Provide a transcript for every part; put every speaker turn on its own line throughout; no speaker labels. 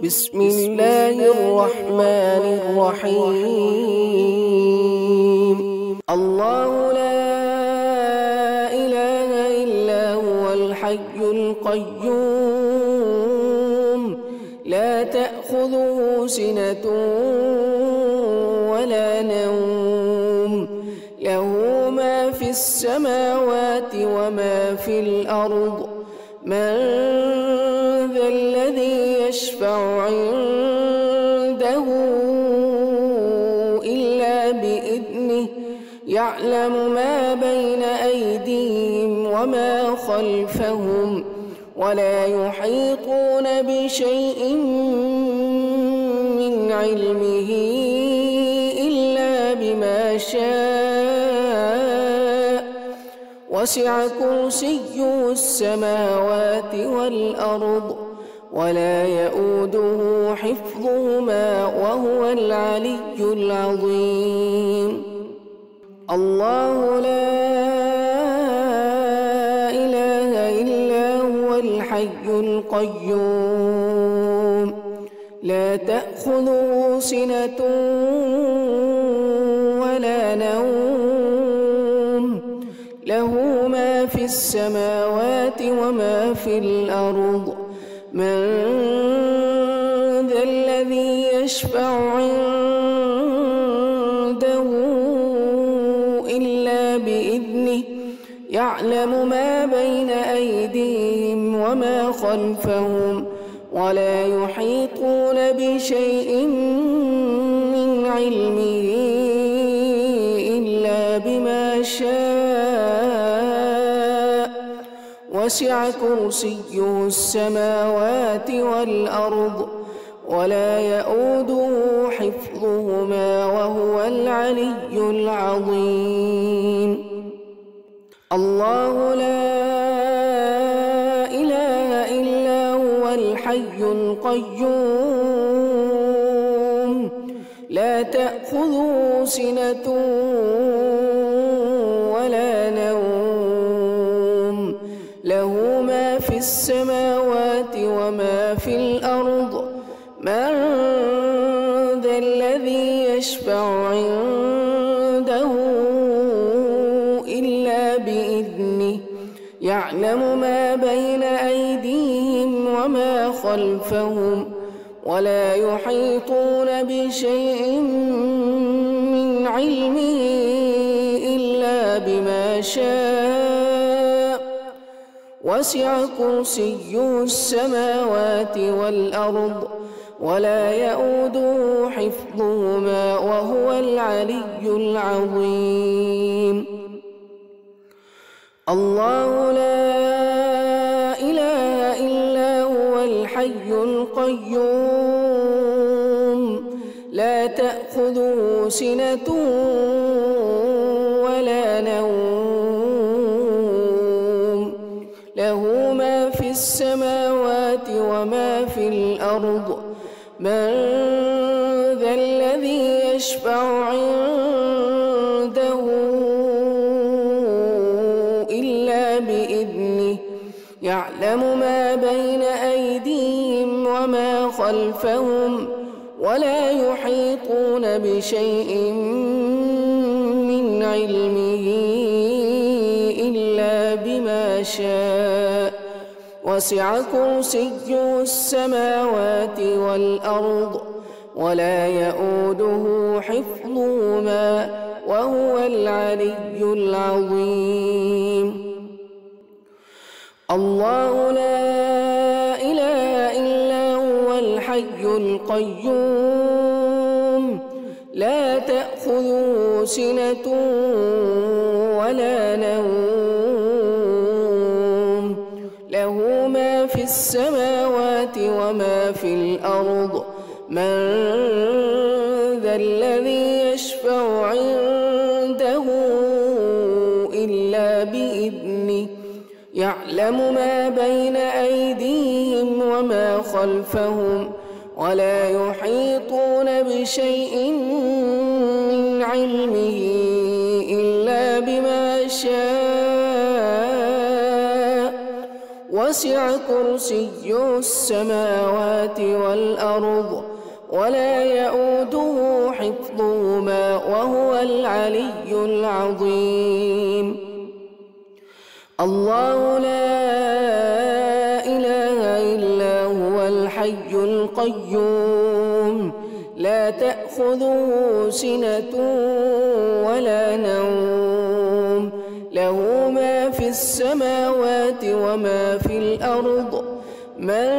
بسم الله الرحمن الرحيم. الله لا إله إلا هو الحي القيوم لا تأخذه سنة ولا نوم له ما في السماوات وما في الأرض من ذا الذي يشفع عنده إلا بإذنه يعلم ما بين أيديهم وما خلفهم ولا يحيطون بشيء من علمه إلا بما شاء وسع كرسيه السماوات والأرض ولا يؤوده حفظهما وهو العلي العظيم. الله لا إله إلا هو الحي القيوم لا تأخذه سنة ولا نوم له ما في السماوات وما في الأرض من ذا الذي يشفع عنده إلا بإذنه يعلم ما بين أيديهم وما خلفهم ولا يحيطون بشيء من علمه إلا بما شاء وسع كرسيه السماوات والأرض ولا يؤوده حفظهما وهو العلي العظيم. الله لا إله إلا هو الحي القيوم لا تأخذه سنة ولا نوم له ما في السماوات وما في الأرض من ذا الذي يشفع عنده إلا بإذنه يعلم ما بين أيديهم وما خلفهم ولا يحيطون بشيء من علمه إلا بما شاء وسع كرسيه السماوات والأرض ولا يؤوده حفظهما وهو العلي العظيم. الله لا إله إلا هو الحي القيوم لا تأخذه سنة ولا نوم له ما في السماوات وما في الأرض من ذا الذي يشفع عنده إلا بإذنه يعلم ما بين أيديهم وما خلفهم ولا يحيطون بشيء من علمه إلا بما شاء وسع كرسيه السماوات والأرض ولا يؤوده حفظهما وهو العلي العظيم. الله لا إله إلا هو الحي القيوم لا تأخذه سنة ولا نوم له ما في السماوات وما في الأرض من ذا الذي يشفع عنده إلا بإذنه يعلم ما بين أيديهم وما خلفهم ولا يحيطون بشيء من علمه إلا بما شاء وسع كرسيه السماوات والأرض ولا يؤوده حفظهما وهو العلي العظيم. الله لا إله إلا هو الحي القيوم لا تأخذه سنة ولا نوم له ما في السماوات وما في الأرض من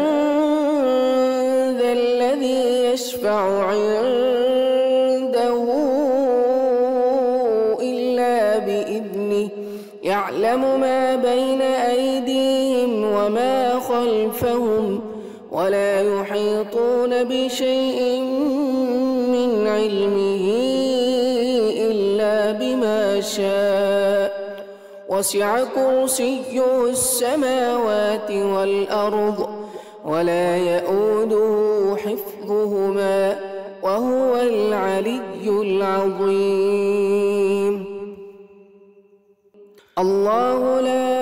ذا الذي يشفع عنده إلا بإذنه يعلم ما بين أيديهم وما خلفهم ولا يحيطون بشيء من علمه إلا بما شاء وسع كرسيه السماوات والأرض ولا يؤوده حفظهما وهو العلي العظيم. الله لا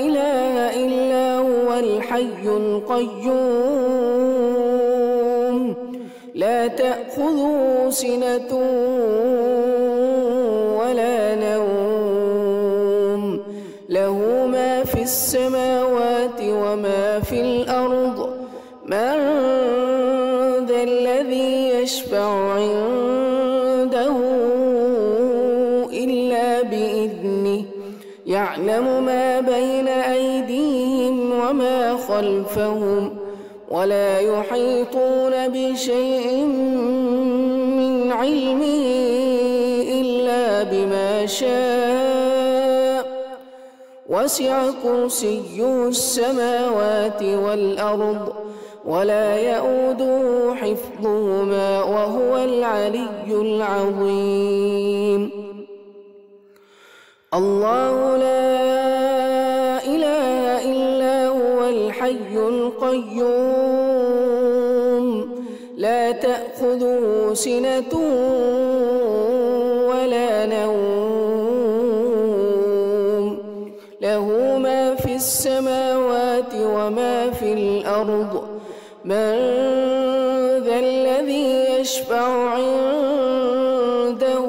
إله إلا هو الحي القيوم لا تأخذه سنة ولا نوم له ما في السماوات وما في الأرض من ذا الذي يشفع عنده إلا بإذنه يعلم ما بين أيديهم وما خلفهم ولا يحيطون بشيء من علمه إلا بما شاء وسع كرسيه السماوات والأرض ولا يؤوده حفظهما وهو العلي العظيم. الله لا إله إلا هو الحي القيوم لا تأخذه سنة ولا نوم له ما في السماوات وما في الأرض من ذا الذي يشفع عنده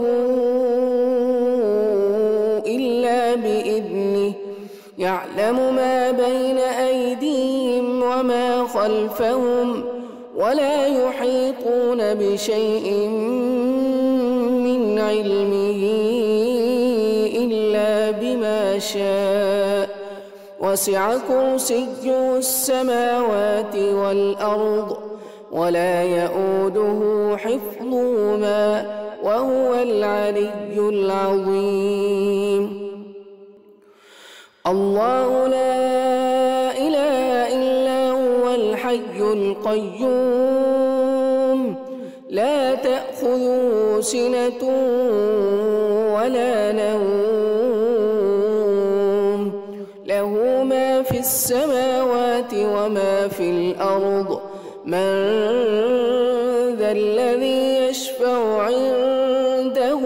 إلا بإذنه يعلم ما بين أيديهم وما خلفهم ولا يحيطون بشيء من علمه إلا بما شاء وسع كرسيه السماوات والأرض ولا يؤوده حفظهما وهو العلي العظيم. الله لا إله إلا هو الحي القيوم لا تأخذه سنة ولا نوم له ما في السماوات وما في الأرض من ذا الذي يشفع عنده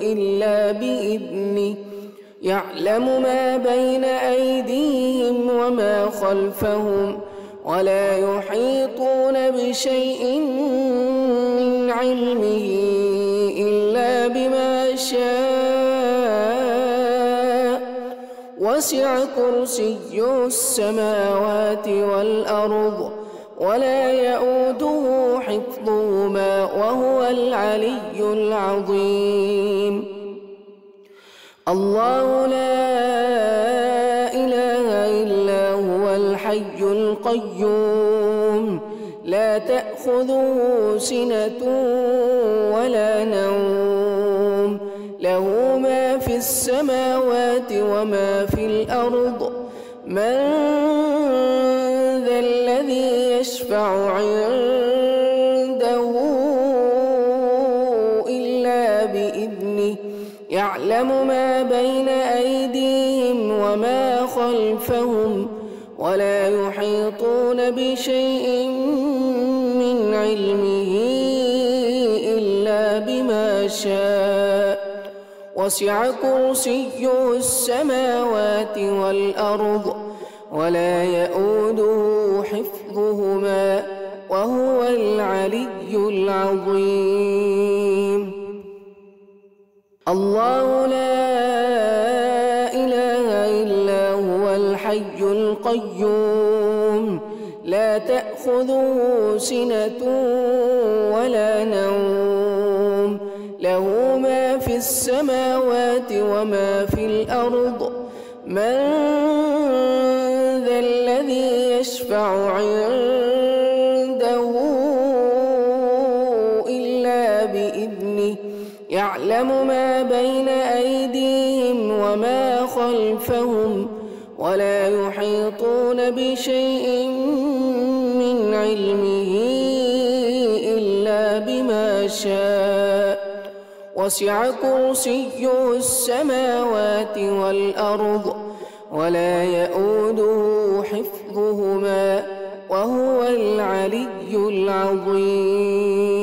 إلا بإذنه يعلم ما بين أيديهم وما خلفهم ولا يحيطون بشيء من علمه إلا بما شاء وسع كرسيه السماوات والأرض ولا يؤوده حفظهما وهو العلي العظيم. الله لا إله إلا هو الحي القيوم لا تأخذه سنة ولا نوم له ما في السماوات وما في الأرض من ذا الذي يشفع عنده إلا بإذنه يعلم ما بين أيديهم وما خلفهم ولا يحيطون بشيء من علمه إلا بما شاء وسع كرسيه السماوات والأرض ولا يئوده حفظهما وهو العلي العظيم. الله لا إله إلا هو الحي القيوم لا تأخذه سنة ولا نوم له ما في السماوات وما في الأرض من ذا الذي يشفع عنده إلا بإذنه يعلم ما بين أيديهم وما خلفهم ولا يحيطون بشيء من علمه إلا بما شاء وسع كرسيه السماوات والأرض ولا يئوده حفظهما وهو العلي العظيم.